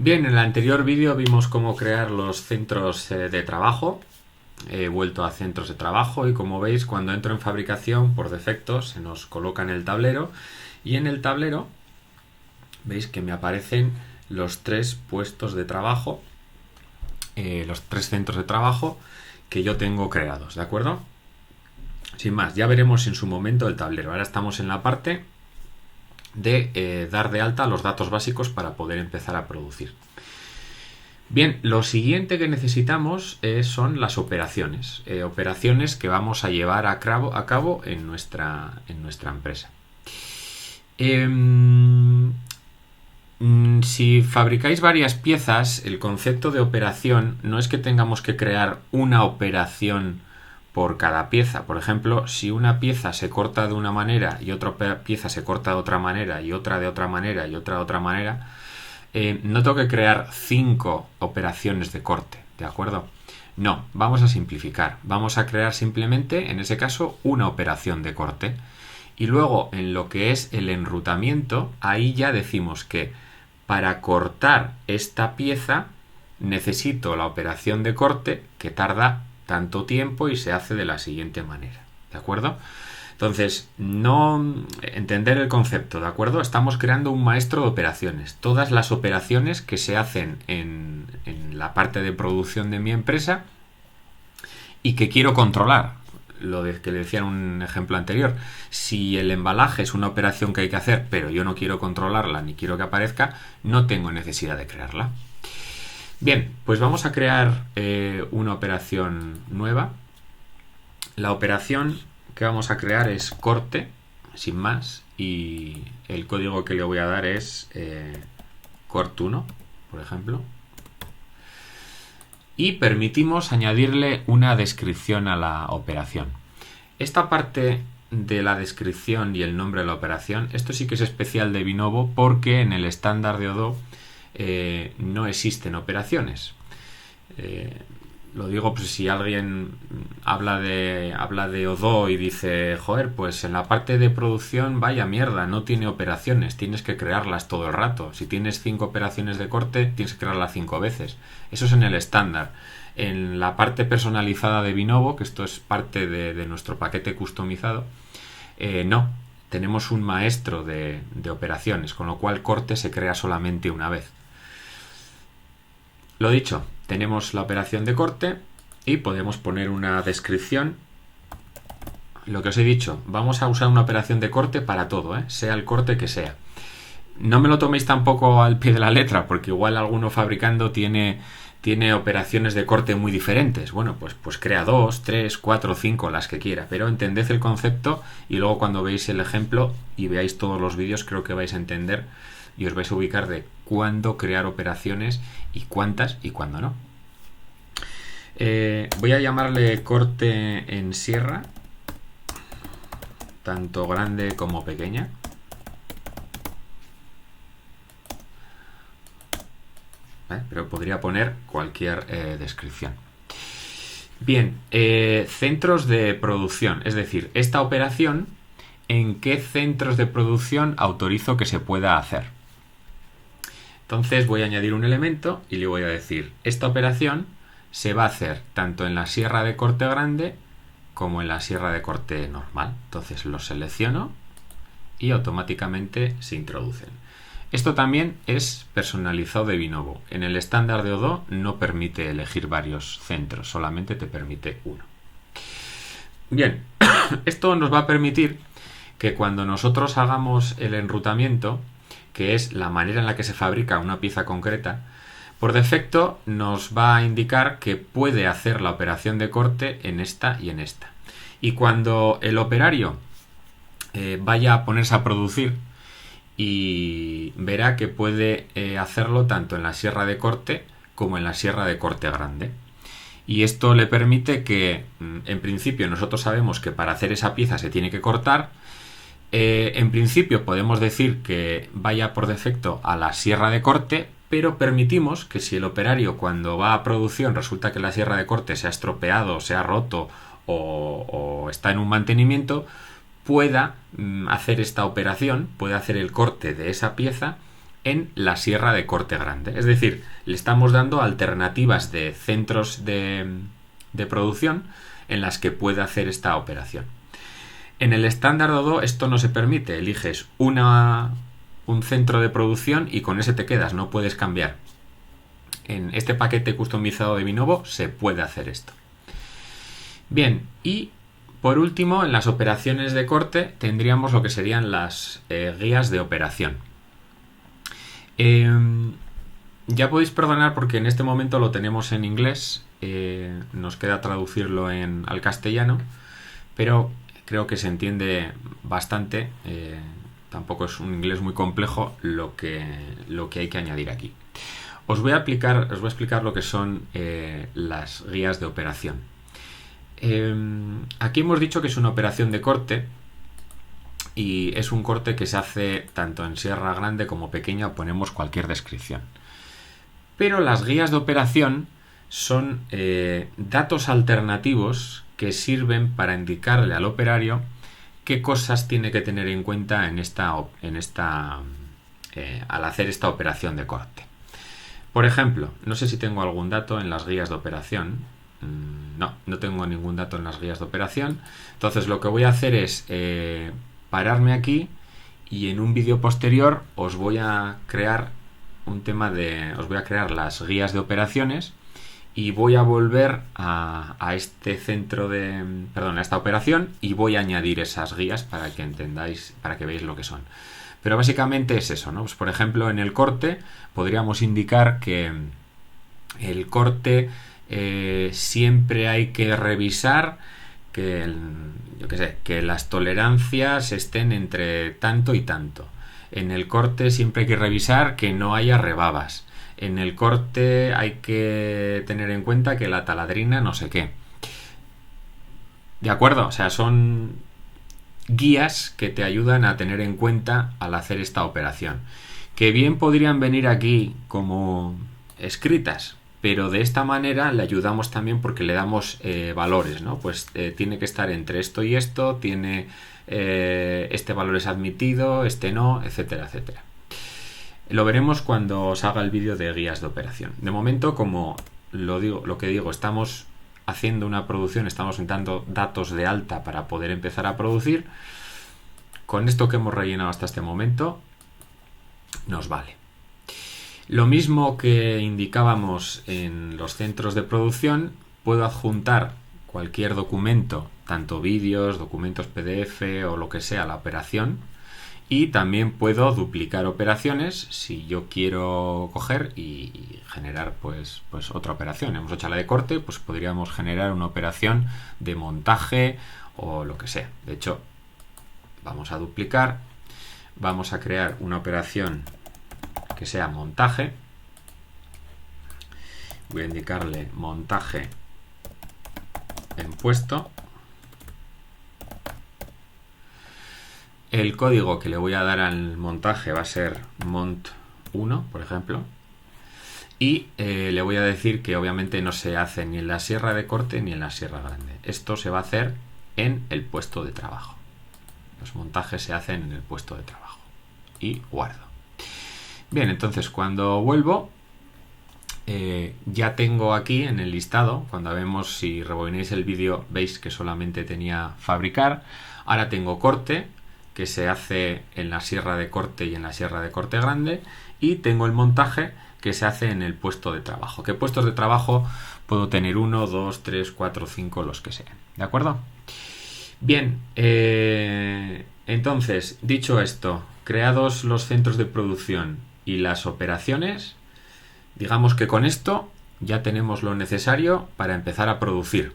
Bien, en el anterior vídeo vimos cómo crear los centros de trabajo. He vuelto a centros de trabajo y como veis, cuando entro en fabricación, por defecto se nos coloca en el tablero y en el tablero veis que me aparecen los tres puestos de trabajo, los tres centros de trabajo que yo tengo creados, ¿de acuerdo? Sin más, ya veremos en su momento el tablero. Ahora estamos en la parte de dar de alta los datos básicos para poder empezar a producir. Bien, lo siguiente que necesitamos son las operaciones. Operaciones que vamos a llevar a cabo en nuestra empresa. Si fabricáis varias piezas, el concepto de operación no es que tengamos que crear una operación por cada pieza. Por ejemplo, si una pieza se corta de una manera y otra pieza se corta de otra manera y otra de otra manera y otra de otra manera, no tengo que crear 5 operaciones de corte, ¿de acuerdo? No, vamos a simplificar. Vamos a crear simplemente, en ese caso, una operación de corte. Y luego, en lo que es el enrutamiento, ahí ya decimos que para cortar esta pieza necesito la operación de corte que tarda tanto tiempo y se hace de la siguiente manera, ¿de acuerdo? Entonces, no entender el concepto, ¿de acuerdo? Estamos creando un maestro de operaciones. Todas las operaciones que se hacen en la parte de producción de mi empresa y que quiero controlar. Lo de que le decía en un ejemplo anterior. Si el embalaje es una operación que hay que hacer, pero yo no quiero controlarla ni quiero que aparezca, no tengo necesidad de crearla. Bien, pues vamos a crear una operación nueva. La operación que vamos a crear es corte, sin más, y el código que le voy a dar es cort1, por ejemplo. Y permitimos añadirle una descripción a la operación. Esta parte de la descripción y el nombre de la operación, esto sí que es especial de Vinovo porque en el estándar de Odoo no existen operaciones. Lo digo pues si alguien habla de Odoo y dice, joder, pues en la parte de producción vaya mierda, no tiene operaciones, tienes que crearlas todo el rato. Si tienes 5 operaciones de corte, tienes que crearlas 5 veces. Eso es en el estándar. En la parte personalizada de Vinovo, que esto es parte de nuestro paquete customizado, no, tenemos un maestro de operaciones, con lo cual corte se crea solamente una vez. Lo dicho, tenemos la operación de corte y podemos poner una descripción. Lo que os he dicho, vamos a usar una operación de corte para todo, sea el corte que sea. No me lo toméis tampoco al pie de la letra, porque igual alguno fabricando tiene operaciones de corte muy diferentes. Bueno, pues crea 2, 3, 4, 5, las que quiera, pero entended el concepto y luego cuando veáis el ejemplo y veáis todos los vídeos creo que vais a entender y os vais a ubicar de cuándo crear operaciones y cuántas y cuándo no. Voy a llamarle corte en sierra, tanto grande como pequeña. Pero podría poner cualquier descripción. Bien, centros de producción, es decir, esta operación, ¿en qué centros de producción autorizo que se pueda hacer? Entonces voy a añadir un elemento y le voy a decir, esta operación se va a hacer tanto en la sierra de corte grande como en la sierra de corte normal. Entonces lo selecciono y automáticamente se introducen. Esto también es personalizado de Vinovo. En el estándar de Odoo no permite elegir varios centros, solamente te permite uno. Bien, esto nos va a permitir que cuando nosotros hagamos el enrutamiento, que es la manera en la que se fabrica una pieza concreta, por defecto nos va a indicar que puede hacer la operación de corte en esta y en esta. Y cuando el operario vaya a ponerse a producir, y verá que puede hacerlo tanto en la sierra de corte como en la sierra de corte grande. Y esto le permite que, en principio, nosotros sabemos que para hacer esa pieza se tiene que cortar. En principio podemos decir que vaya por defecto a la sierra de corte, pero permitimos que si el operario cuando va a producción resulta que la sierra de corte se ha estropeado, se ha roto o está en un mantenimiento, pueda hacer esta operación, puede hacer el corte de esa pieza en la sierra de corte grande. Es decir, le estamos dando alternativas de centros de producción en las que puede hacer esta operación. En el estándar Odoo esto no se permite. Eliges un centro de producción y con ese te quedas, no puedes cambiar. En este paquete customizado de Vinovo se puede hacer esto. Bien, y por último, en las operaciones de corte tendríamos lo que serían las guías de operación. Ya podéis perdonar porque en este momento lo tenemos en inglés, nos queda traducirlo al castellano, pero creo que se entiende bastante. Tampoco es un inglés muy complejo lo que hay que añadir aquí. Os voy a explicar lo que son las guías de operación. Aquí hemos dicho que es una operación de corte y es un corte que se hace tanto en sierra grande como pequeña, ponemos cualquier descripción. Pero las guías de operación son datos alternativos que sirven para indicarle al operario qué cosas tiene que tener en cuenta al hacer esta operación de corte. Por ejemplo, no sé si tengo algún dato en las guías de operación. No tengo ningún dato en las guías de operación. Entonces lo que voy a hacer es pararme aquí y en un vídeo posterior os voy a crear os voy a crear las guías de operaciones y voy a volver a este a esta operación y voy a añadir esas guías para que entendáis, para que veáis lo que son. Pero básicamente es eso, ¿no? Pues por ejemplo, en el corte podríamos indicar que el corte siempre hay que revisar que las tolerancias estén entre tanto y tanto. En el corte siempre hay que revisar que no haya rebabas. En el corte hay que tener en cuenta que la taladrina no sé qué. ¿De acuerdo? O sea, son guías que te ayudan a tener en cuenta al hacer esta operación. Que bien podrían venir aquí como escritas, pero de esta manera le ayudamos también porque le damos valores, ¿no? Pues tiene que estar entre esto y esto, este valor es admitido, este no, etcétera, etcétera. Lo veremos cuando os haga el vídeo de guías de operación. De momento, como lo que digo, estamos haciendo una producción, estamos dando datos de alta para poder empezar a producir. Con esto que hemos rellenado hasta este momento, nos vale. Lo mismo que indicábamos en los centros de producción, puedo adjuntar cualquier documento, tanto vídeos, documentos PDF o lo que sea, a la operación. Y también puedo duplicar operaciones si yo quiero coger y generar pues otra operación. Hemos hecho la de corte, pues podríamos generar una operación de montaje o lo que sea. De hecho, vamos a duplicar, vamos a crear una operación que sea montaje. Voy a indicarle montaje en puesto. El código que le voy a dar al montaje va a ser mont1, por ejemplo. Y le voy a decir que obviamente no se hace ni en la sierra de corte ni en la sierra grande. Esto se va a hacer en el puesto de trabajo. Los montajes se hacen en el puesto de trabajo. Y guardo. Bien, entonces cuando vuelvo, ya tengo aquí en el listado, cuando vemos, si rebobináis el vídeo, veis que solamente tenía fabricar. Ahora tengo corte, que se hace en la sierra de corte y en la sierra de corte grande, y tengo el montaje que se hace en el puesto de trabajo. ¿Qué puestos de trabajo puedo tener? 1, 2, 3, 4, 5, los que sean. ¿De acuerdo? Bien, entonces, dicho esto, creados los centros de producción y las operaciones, digamos que con esto ya tenemos lo necesario para empezar a producir.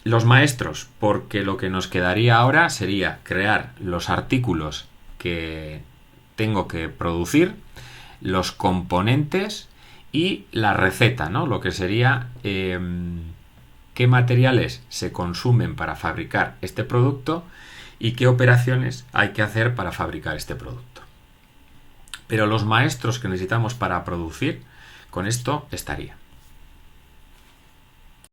Los maestros, porque lo que nos quedaría ahora sería crear los artículos que tengo que producir, los componentes y la receta, ¿no? Lo que sería qué materiales se consumen para fabricar este producto y qué operaciones hay que hacer para fabricar este producto. Pero los maestros que necesitamos para producir, con esto estaría.